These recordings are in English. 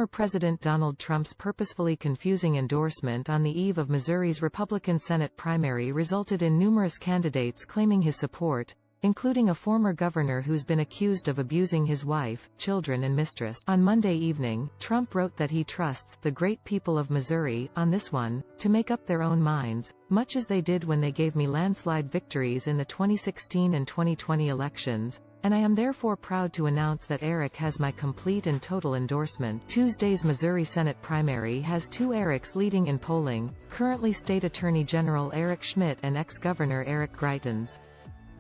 Former President Donald Trump's purposefully confusing endorsement on the eve of Missouri's Republican Senate primary resulted in numerous candidates claiming his support, including a former governor who's been accused of abusing his wife, children and mistress. On Monday evening, Trump wrote that he trusts the great people of Missouri, on this one, to make up their own minds, much as they did when they gave me landslide victories in the 2016 and 2020 elections, and I am therefore proud to announce that Eric has my complete and total endorsement. Tuesday's Missouri Senate primary has two Erics leading in polling, currently State Attorney General Eric Schmitt and ex-Governor Eric Greitens.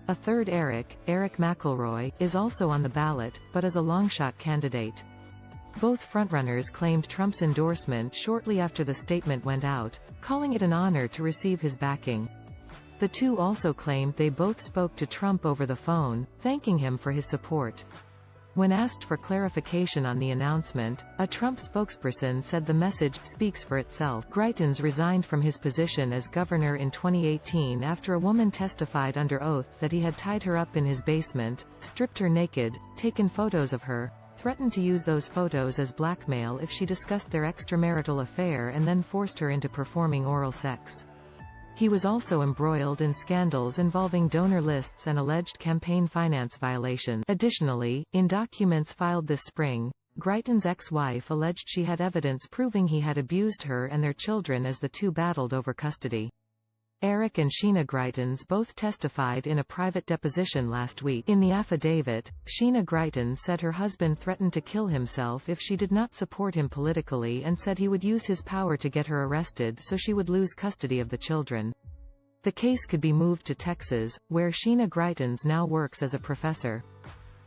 A third Eric McElroy, is also on the ballot, but as a longshot candidate. Both frontrunners claimed Trump's endorsement shortly after the statement went out, calling it an honor to receive his backing. The two also claimed they both spoke to Trump over the phone, thanking him for his support. When asked for clarification on the announcement, a Trump spokesperson said the message speaks for itself. Greitens resigned from his position as governor in 2018 after a woman testified under oath that he had tied her up in his basement, stripped her naked, taken photos of her, threatened to use those photos as blackmail if she discussed their extramarital affair and then forced her into performing oral sex. He was also embroiled in scandals involving donor lists and alleged campaign finance violations. Additionally, in documents filed this spring, Greitens' ex-wife alleged she had evidence proving he had abused her and their children as the two battled over custody. Eric and Sheena Greitens both testified in a private deposition last week. In the affidavit, Sheena Greitens said her husband threatened to kill himself if she did not support him politically and said he would use his power to get her arrested so she would lose custody of the children. The case could be moved to Texas, where Sheena Greitens now works as a professor.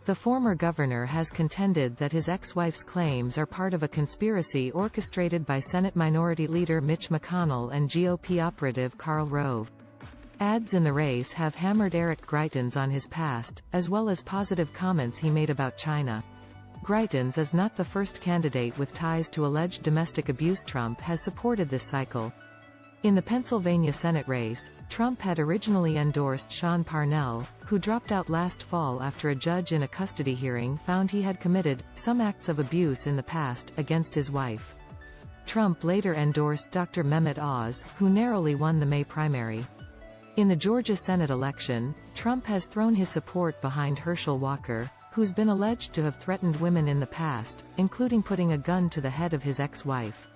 The former governor has contended that his ex-wife's claims are part of a conspiracy orchestrated by Senate Minority Leader Mitch McConnell and GOP operative Karl Rove. Ads in the race have hammered Eric Greitens on his past, as well as positive comments he made about China. Greitens is not the first candidate with ties to alleged domestic abuse. Trump has supported this cycle. In the Pennsylvania Senate race, Trump had originally endorsed Sean Parnell, who dropped out last fall after a judge in a custody hearing found he had committed some acts of abuse in the past against his wife. Trump later endorsed Dr. Mehmet Oz, who narrowly won the May primary. In the Georgia Senate election, Trump has thrown his support behind Herschel Walker, who's been alleged to have threatened women in the past, including putting a gun to the head of his ex-wife.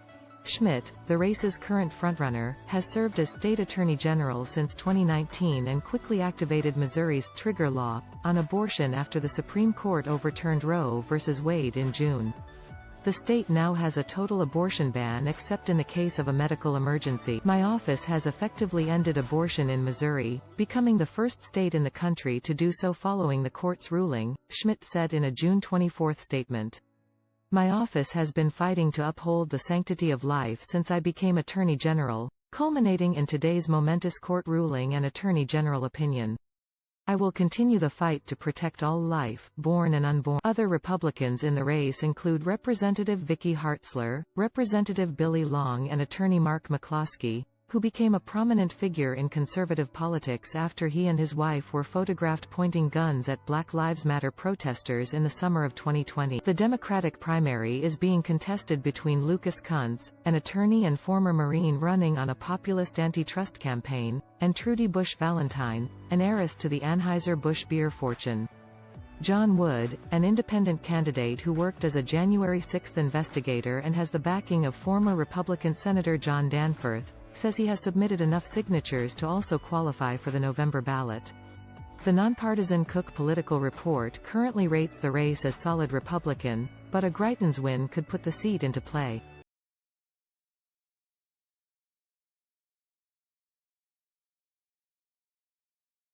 Schmitt, the race's current frontrunner, has served as state attorney general since 2019 and quickly activated Missouri's trigger law on abortion after the Supreme Court overturned Roe v. Wade in June. The state now has a total abortion ban except in the case of a medical emergency. My office has effectively ended abortion in Missouri, becoming the first state in the country to do so following the court's ruling, Schmitt said in a June 24 statement. My office has been fighting to uphold the sanctity of life since I became Attorney General, culminating in today's momentous court ruling and Attorney General opinion. I will continue the fight to protect all life, born and unborn. Other Republicans in the race include Representative Vicky Hartzler, Representative Billy Long and Attorney Mark McCloskey, who became a prominent figure in conservative politics after he and his wife were photographed pointing guns at Black Lives Matter protesters in the summer of 2020. The Democratic primary is being contested between Lucas Kuntz, an attorney and former Marine running on a populist antitrust campaign, and Trudy Bush Valentine, an heiress to the Anheuser-Busch beer fortune. John Wood, an independent candidate who worked as a January 6 investigator and has the backing of former Republican Senator John Danforth, says he has submitted enough signatures to also qualify for the November ballot. The nonpartisan Cook Political Report currently rates the race as solid Republican, but a Greitens win could put the seat into play.